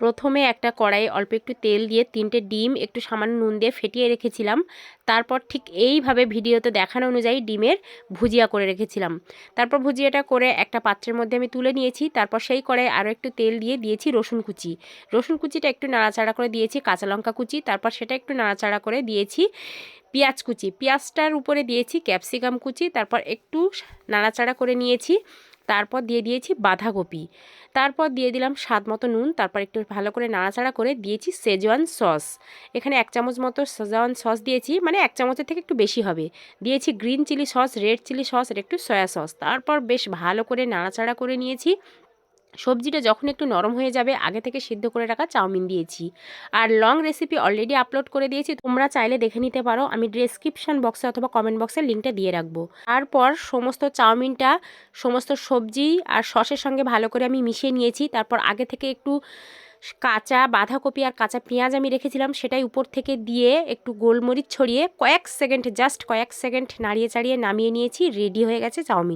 প্রথমে একটা কড়াইয়ে অল্প একটু তেল দিয়ে 3টে ডিম একটু সামান্য নুন দিয়ে ফেটিয়ে রেখেছিলাম। তারপর ঠিক এইভাবে ভিডিওতে দেখানো অনুযায়ী ডিমের ভুজিয়া করে রেখেছিলাম। তারপর ভুজিয়াটা করে একটা পাত্রের মধ্যে আমি তুলে নিয়েছি। তারপর সেই কড়াইয়ে আরও একটু তেল দিয়ে দিয়েছি রসুন কুচি। রসুন কুচিটা একটু নাড়াচাড়া করে দিয়েছি কাঁচা লঙ্কা কুচি। তারপর সেটা একটু নাড়াচাড়া করে দিয়েছি পেঁয়াজ কুচি। পেঁয়াজটার উপরে দিয়েছি ক্যাপসিকাম কুচি। তারপর একটু নাড়াচাড়া করে নিয়েছি। তারপর দিয়ে দিয়েছি বাঁধাকপি। তারপর দিয়ে দিলাম স্বাদ মতো নুন। তারপর একটু ভালো করে নাড়াচাড়া করে দিয়েছি শেজওয়ান সস। এখানে 1 চামচ মতো শেজওয়ান সস দিয়েছি, মানে 1 চামচের থেকে একটু বেশি হবে। দিয়েছি green chilli sauce, red chilli sauce আর একটু সয়া সস। তারপর বেশ ভালো করে নাড়াচাড়া করে নিয়েছি। সবজিটা যখন একটু নরম হয়ে যাবে আগে থেকে সিদ্ধ করে রাখা চাউমিন দিয়েছি। আর লং রেসিপি অলরেডি আপলোড করে দিয়েছি, তোমরা চাইলে দেখে নিতে পারো। আমি ডেসক্রিপশন বক্সে অথবা কমেন্ট বক্সে লিঙ্কটা দিয়ে রাখবো। তারপর সমস্ত চাউমিনটা সমস্ত সবজি আর সসের সঙ্গে ভালো করে আমি মিশিয়ে নিয়েছি। তারপর আগে থেকে একটু কাঁচা বাঁধাকপি আর কাঁচা পেঁয়াজ আমি রেখেছিলাম, সেটাই উপর থেকে দিয়ে একটু গোলমরিচ ছড়িয়ে জাস্ট কয়েক সেকেন্ড নাড়িয়ে চাড়িয়ে নামিয়ে নিয়েছি। রেডি হয়ে গেছে চাউমিন।